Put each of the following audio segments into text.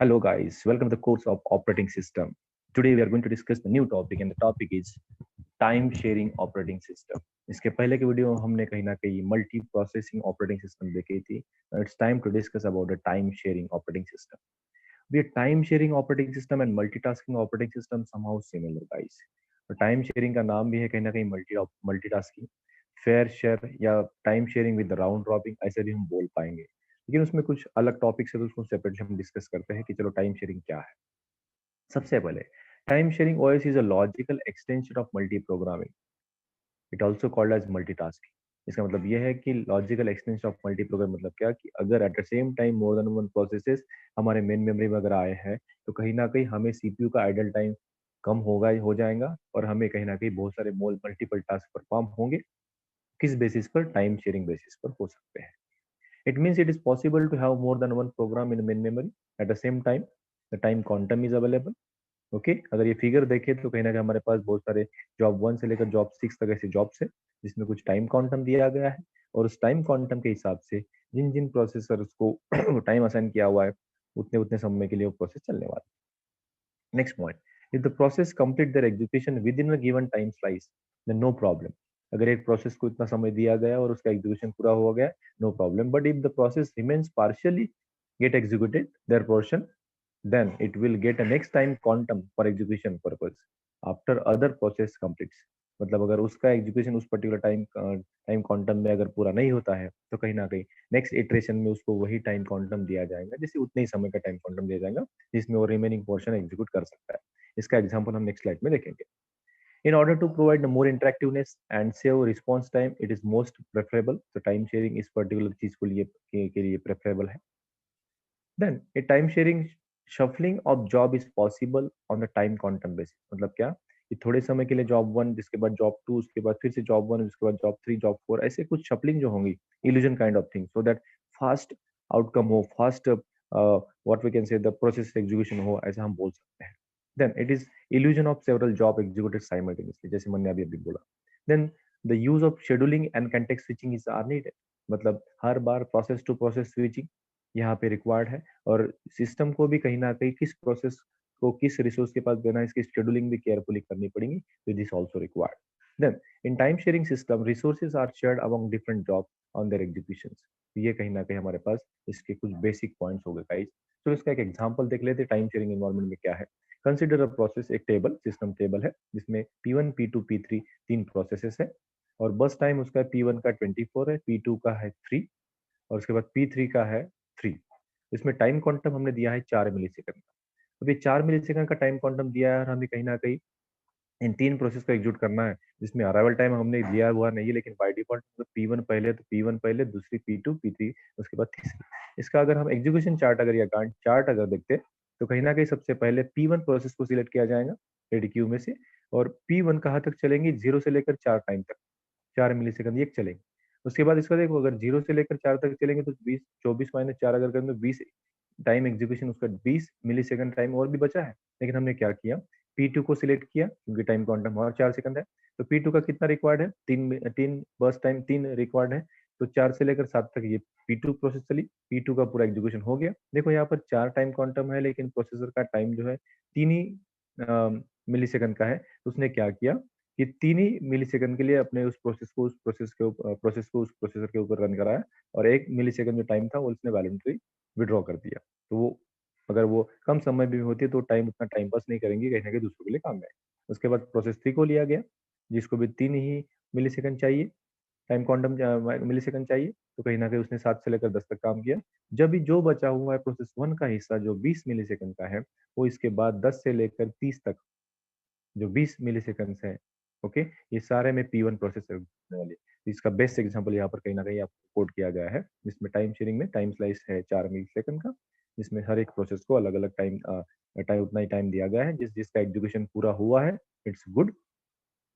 Hello, guys. Welcome to the course of operating system. Today we are going to discuss the new topic, and the topic is time sharing operating system. इसके पहले के video में हमने कहीं ना कहीं multi processing operating system देखी थी. It's time to discuss about the time sharing operating system. We time sharing operating system and multitasking operating system somehow similar guys. तो टाइम शेयरिंग का नाम भी है कहीं ना कहीं मल्टीटास्किंग, फेयर शेयर या time sharing with round robin, ऐसे भी हम बोल पाएंगे. लेकिन उसमें कुछ अलग टॉपिक्स है तो उसको सेपरेटली हम डिस्कस करते हैं कि चलो टाइम शेयरिंग क्या है. सबसे पहले time sharing OS is a logical extension of multi programming. It also called as multitasking. इसका मतलब यह है कि logical extension of multi program मतलब क्या कि अगर at the same time more than one processes हमारे मेन मेमोरी में अगर आए हैं तो कहीं ना कहीं हमें सीपीयू का आइडल टाइम कम हो जाएगा और हमें कहीं ना कहीं बहुत सारे मल्टीपल टास्क परफॉर्म होंगे. किस बेसिस पर? टाइम शेयरिंग बेसिस पर हो सकते हैं. It means it is possible to have more than one program in main memory at the same time. The time quantum is available. Okay अगर ये figure देखें तो कहीं ना कहीं हमारे पास बहुत सारे जॉब 1 से लेकर जॉब 6 तक ऐसे जॉब्स है जिसमें कुछ टाइम क्वांटम दिया गया है और उस टाइम क्वांटम के हिसाब से जिन जिन प्रोसेसर को टाइम असाइन किया हुआ है उतने उतने समय के लिए वो प्रोसेस चलने वाला है. Next point, if the process complete their execution within a given time slice then no problem. अगर एक प्रोसेस को इतना समय दिया गया और उसका एग्जीक्यूशन पूरा हो गया, no problem. But if the process remains partially get executed their portion, then it will get a next time quantum for execution purpose after other process completes. मतलब अगर उसका एग्जीक्यूशन उस पर्टिकुलर टाइम क्वांटम में अगर पूरा नहीं होता है तो कहीं ना कहीं नेक्स्ट इटरेशन में उसको वही टाइम क्वांटम दिया जाएगा, जैसे उतने ही समय का टाइम क्वांटम दिया जाएगा जिसमें वो रिमेनिंग पोर्शन एग्जीक्यूट कर सकता है. इसका एग्जांपल हम नेक्स्ट स्लाइड में देखेंगे. In order to provide more interactiveness and save response time, it is most preferable. So time sharing इस पर्टिकुलर चीज के लिए प्रेफरेबल है. Then a time sharing shuffling of job is possible on the time quantum basis. मतलब क्या कि थोड़े समय के लिए जॉब 1, जिसके बाद जॉब 2, उसके बाद फिर से जॉब 1, उसके बाद जॉब 3, जॉब 4, ऐसे कुछ शफलिंग जो होंगी, illusion kind of thing, so that fast outcome हो, fast what we can say the process execution हो, ऐसा हम बोल सकते हैं. Then it is illusion of several job executed simultaneously, जैसे मैंने अभी अभी बोला. Then the use of scheduling and context switching is are needed. मतलब हर बार प्रोसेस टू प्रोसेस स्विचिंग यहाँ पे रिक्वायर्ड है और सिस्टम को भी कहीं ना कहीं किस प्रोसेस को किस रिसोर्स के पास देना है इसकी शेड्यूलिंग भी केयरफुली करनी पड़ेगी. तो this also required. Then in time sharing system resources are shared among different job on their executions. ये कहीं ना कहीं हमारे पास इसके कुछ बेसिक पॉइंट्स हो गए गाइस. तो इसका एक एग्जांपल देख लेते हैं टाइम शेयरिंग एनवायरनमेंट में क्या है. कंसिडर अ प्रोसेस, एक टेबल सिस्टम टेबल है जिसमें P1 P2 P3 तीन प्रोसेसेस है और बस टाइम उसका P1 का 24 है, P2 का है 3 और उसके बाद P3 का है 3. इसमें टाइम क्वांटम हमने दिया है 4 मिलीसेकंड का. अब ये 4 मिलीसेकंड का टाइम क्वांटम दिया है और हमें कहीं ना कहीं इन तीन प्रोसेस को एग्जीक्यूट करना है जिसमें अराइवल टाइम हमने दिया हुआ नहीं है, लेकिन बाय डिफॉल्ट तो P1 पहले, दूसरी P2 P3, उसके बाद तीसरी. इसका अगर हम एग्जीक्यूशन चार्ट अगर या गांट चार्ट अगर देखते तो कहीं ना कहीं सबसे पहले P1 प्रोसेस को सिलेक्ट किया जाएगा रेडी क्यू में से और P1 कहाँ तक चलेंगी, 0 से लेकर 4 टाइम तक, 4 मिलीसेकंड ये चलेंगे. उसके बाद इसका देखो अगर 0 से लेकर 4 तक चलेंगे तो 20, 24 - 4 अगर करें तो 20 टाइम एग्जीक्यूशन, उसका 20 मिलीसेकंड टाइम और भी बचा है. लेकिन हमने क्या किया, P2 को सिलेक्ट किया क्योंकि टाइम क्वांटम और 4 सेकंड है. तो P2 का कितना रिक्वायर्ड है, तीन तीन बस टाइम 3 रिक्वायर्ड है. तो 4 से लेकर 7 तक ये P2 प्रोसेस चली, P2 का पूरा एग्जीक्यूशन हो गया. देखो यहाँ पर 4 टाइम क्वांटम है लेकिन प्रोसेसर का टाइम जो है 3 ही मिलीसेकंड का है. तो उसने क्या किया कि 3 ही मिलीसेकंड के लिए अपने उस प्रोसेसर के ऊपर रन कराया और 1 मिलीसेकंड जो टाइम था वो उसने वॉलंटरी विड्रॉ कर दिया. तो वो अगर वो कम समय में होती है तो टाइम उतना टाइम पास नहीं करेंगे, कहीं ना कहीं दूसरों के लिए काम में आएगी. उसके बाद प्रोसेस 3 को लिया गया जिसको भी 3 ही मिलीसेकंड चाहिए, टाइम क्वांटम मिलीसेकंड चाहिए. तो कहीं ना कहीं उसने 7 से लेकर 10 तक काम किया. जब भी जो बचा हुआ है प्रोसेस 1 का हिस्सा जो 20 मिलीसेकंड का है वो इसके बाद 10 से लेकर 30 तक जो 20 मिलीसेकंड है, ओके, ये सारे में P1 प्रोसेसर होने वाली है. तो इसका बेस्ट एग्जांपल यहाँ पर कहीं ना कहीं आपको कोड किया गया है जिसमें टाइम शेयरिंग में टाइम स्लाइस है 4 मिलीसेकंड का, जिसमें हर एक प्रोसेस को अलग अलग टाइम उतना ही टाइम दिया गया है. जिसका एग्जीक्यूशन पूरा हुआ है इट्स गुड,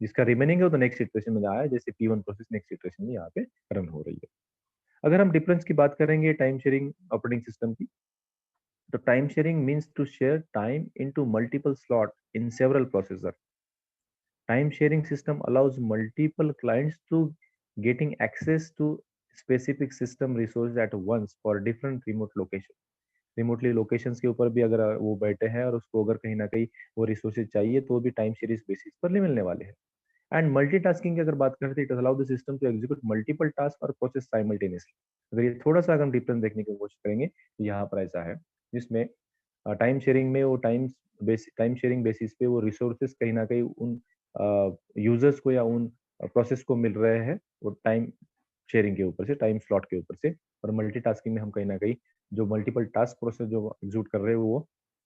जिसका रिमेनिंग है वो तो नेक्स्ट सिचुएशन में आया है, जैसे P1 प्रोसेस नेक्स्ट सिचुएशन में यहाँ पे रन हो रही है. अगर हम डिफरेंस की बात करेंगे टाइम शेयरिंग ऑपरेटिंग सिस्टम की, तो time sharing means to share time into multiple slot in several processor. Time sharing system allows multiple clients to getting access to specific system resources at once for different remote locations. Remotely locations के ऊपर भी अगर वो बैठे हैं और उसको अगर कहीं ना कहीं वो रिसोर्सेज चाहिए तो भी टाइम सीरीज बेसिस पर नहीं मिलने वाले हैं। एंड मल्टीटास्किंग की अगर बात करते हैं, it allow the system to execute multiple task और प्रोसेस साइमल्टेनियसली। अगर ये थोड़ा सा अगर हम डिफरेंस देखने की कोशिश करेंगे तो यहाँ पर ऐसा है, जिसमें टाइम शेयरिंग में वो टाइम शेयरिंग बेसिस पे वो रिसोर्सेज कहीं ना कहीं उन यूजर्स को या उन प्रोसेस को मिल रहे हैं वो टाइम शेयरिंग के ऊपर से, टाइम स्लॉट के ऊपर से। और मल्टीटास्किंग में हम कहीं ना कहीं जो मल्टीपल टास्क प्रोसेस जो एग्जीक्यूट कर रहे हैं वो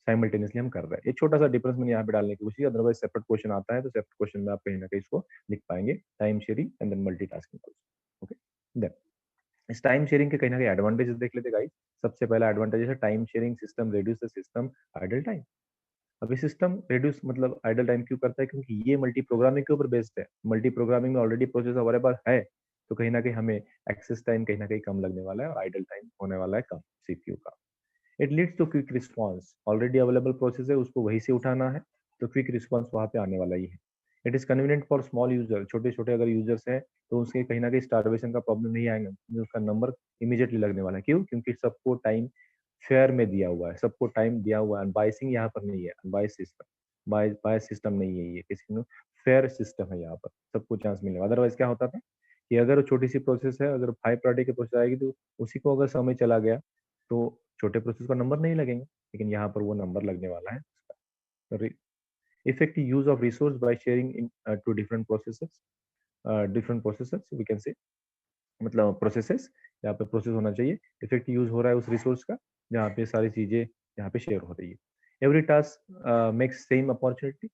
साइमल्टेनियसली हम कर रहे हैं। एक छोटा सा डिफरेंस मैंने यहाँ पे डालने की कोशिश की, अदरवाइज सेपरेट क्वेश्चन आता है तो सेपरेट क्वेश्चन में आप कहीं ना कहीं इसको लिख पाएंगे, time sharing and then multitasking. Okay, then इस टाइम शेयरिंग के कहीं ना कहीं एडवांटेजेस देख लेते गाइस। सबसे पहला एडवांटेज है time sharing system reduce the system idle time. अब ये सिस्टम रिड्यूस मतलब आइडल टाइम क्यों करता है, क्योंकि ये मल्टी प्रोग्रामिंग के ऊपर बेस्ड है। मल्टी प्रोग्रामिंग में ऑलरेडी प्रोसेस हमारे पास है, तो कहीं ना कहीं हमें एक्सेस टाइम कहीं ना कहीं कम लगने वाला है और आइडल टाइम होने वाला है कम सीपीयू का। It leads to quick response, already available process है उसको वहीं से उठाना है, तो क्विक रिस्पॉन्स वहां पे आने वाला ही है। It is convenient for small user, छोटे छोटे अगर यूजर्स हैं तो उसके कहीं ना कहीं स्टारवेशन का प्रॉब्लम नहीं आएगा, उसका नंबर इमीडिएटली लगने वाला है। क्यों? क्योंकि सबको टाइम फेयर में दिया हुआ है, सबको टाइम दिया हुआ है, अनबायसिंग यहाँ पर नहीं है, अनबायस सिस्टम, बायस सिस्टम नहीं है ये, किसी को फेयर सिस्टम है यहाँ पर, सबको चांस मिलेगा। अदरवाइज क्या होता था कि अगर छोटी सी प्रोसेस है, अगर हाई प्रायोरिटी की प्रोसेस आएगी तो उसी को अगर समय चला गया तो छोटे प्रोसेस का नंबर नहीं लगेंगे, लेकिन यहाँ पर वो नंबर लगने वाला है उसका। Effective use of resource by sharing into different processes we can say, मतलब प्रोसेसेस, यहाँ पे प्रोसेस होना चाहिए, इफेक्टिव यूज हो रहा है उस रिसोर्स का जहाँ पे सारी चीजें यहाँ पे शेयर हो रही है। Every task makes same opportunity,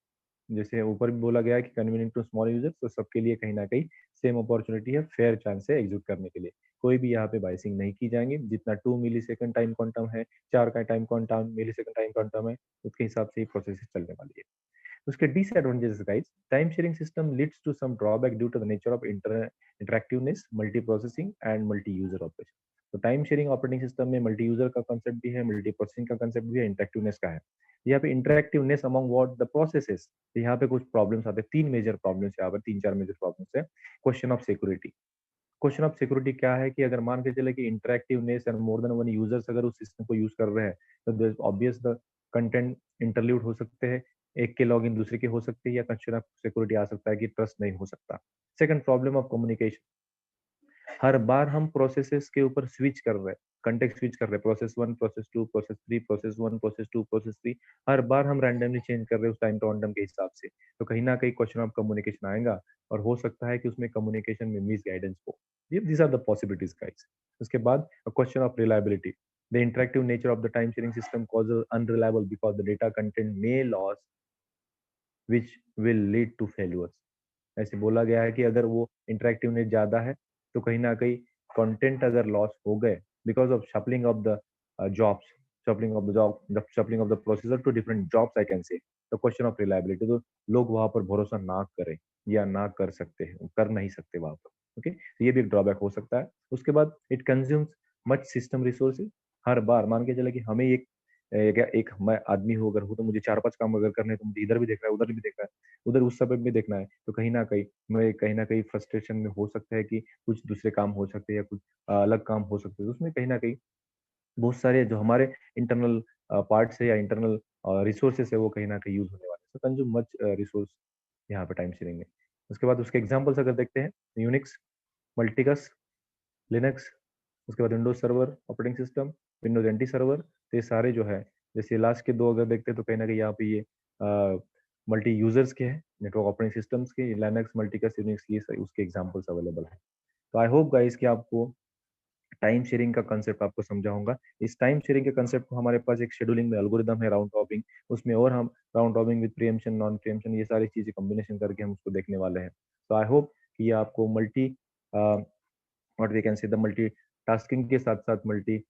जैसे ऊपर भी बोला गया है कि कन्वीनियंट टू स्मॉल यूजर्स, तो सबके लिए कहीं ना कहीं सेम अपॉर्चुनिटी है, फेयर चांस है एग्जीक्यूट करने के लिए। कोई भी यहाँ पे बाइसिंग नहीं की जाएंगे, जितना 2 मिली सेकंड टाइम क्वांटम है, 4 का टाइम क्वांटम मिली सेकंड टाइम क्वांटम है, उसके हिसाब से ही प्रोसेस चलने वाली है। उसके disadvantages guys, time sharing system leads to some drawback due to the nature of interactiveness, multi processing and multi user operation. तो टाइम शेयरिंग ऑपरेटिंग सिस्टम में मल्टी यूजर का कंसेप्ट भी है, मल्टी प्रोसेसिंग का कंसेप्ट भी है, इंटरैक्टिवनेस का है। यहाँ पे इंटरैक्टिवनेस अमंग व्हाट द प्रोसेसेस, तो यहाँ पे कुछ प्रॉब्लम्स आते हैं, तीन मेजर प्रॉब्लम्स, यहाँ पर तीन चार मेजर प्रॉब्लम्स है। Question of security, question of security क्या है कि अगर मान के चले कि interactiveness and more than one users अगर उस सिस्टम को यूज कर रहे हैं तो there obvious the content interlude हो सकते हैं, एक के लॉगिन दूसरे के हो सकते हैं, या क्वेश्चन ऑफ सिक्योरिटी आ सकता है कि ट्रस्ट नहीं हो सकता। सेकंड, प्रॉब्लम ऑफ कम्युनिकेशन, हर बार हम प्रोसेसेस के ऊपर स्विच कर रहे हैं, कंटेक्ट स्विच कर रहे हैं, process one, process to, process three, process one, process to, process three, हर बार हम रैंडमली चेंज कर रहे हैं उस टाइम क्वांटम के हिसाब से, तो कहीं ना कहीं क्वेश्चन ऑफ कम्युनिकेशन आएगा और हो सकता है कि उसमें कम्युनिकेशन में मिस गाइडेंस हो। ये these are the possibilities guys. उसके बाद question of reliability, the interactive nature of the time sharing system causes unreliable because the data content may loss which will lead to failures। ऐसे बोला गया है कि अगर वो इंटरेक्टिवनेस ज्यादा है तो कहीं ना कहीं कंटेंट अगर लॉस हो गए because of shuffling of the jobs, shuffling of the processor to different jobs I can say, तो क्वेश्चन ऑफ रिलायबिलिटी, तो लोग वहां पर भरोसा ना करें या ना कर सकते हैं, कर नहीं सकते वहां पर। ओके, तो ये भी एक ड्रॉबैक हो सकता है। उसके बाद it consumes much system resources, हर बार मान के चले कि हमें एक मैं आदमी हूँ, अगर हूँ तो मुझे चार पांच काम अगर करने हैं, तो मुझे इधर भी देखना है, उधर भी देखना है, उधर उस समय भी देखना है, तो कहीं ना कहीं फ्रस्ट्रेशन में हो सकता है कि कुछ दूसरे काम हो सकते हैं या कुछ अलग काम हो सकते हैं, तो उसमें कहीं ना कहीं बहुत सारे जो हमारे इंटरनल पार्ट्स है या इंटरनल रिसोर्सेस है वो कहीं ना कहीं यूज होने वाले हैं, कंज्यूम मच रिसोर्स यहाँ पे टाइम शेयरिंग में। उसके बाद उसके एग्जांपल्स अगर देखते हैं, यूनिक्स, मल्टीकस, लिनक्स, उसके बाद Windows server operating system, Windows anti server, तो ये सारे जो है, जैसे लास्ट के दो अगर देखते हैं तो कहीं ना कहीं यहाँ पे ये मल्टी यूजर्स के हैं, नेटवर्क ऑपरेटिंग सिस्टम्स के, लिनक्स, मल्टीकस, यूनिक्स, ये उसके एग्जांपल्स अवेलेबल है। तो आई होप गाइस कि आपको टाइम शेयरिंग का कंसेप्ट आपको समझा होगा। इस टाइम शेयरिंग के कंसेप्ट को हमारे पास एक शेड्यूलिंग में एल्गोरिदम है, राउंड रॉबिंग, उसमें और हम round robbing with preemption, non preemption, ये सारी चीजें कॉम्बिनेशन करके हम उसको देखने वाले हैं। तो आई होप कि ये आपको multi what we can say the multitasking के साथ साथ मल्टी,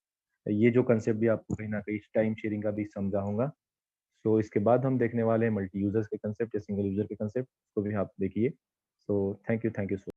ये जो कंसेप्ट भी आपको कहीं ना कहीं टाइम शेयरिंग का भी समझा होगा। सो इसके बाद हम देखने वाले हैं मल्टी यूजर्स के कंसेप्ट या सिंगल यूजर के कंसेप्ट, तो भी आप देखिए। So thank you so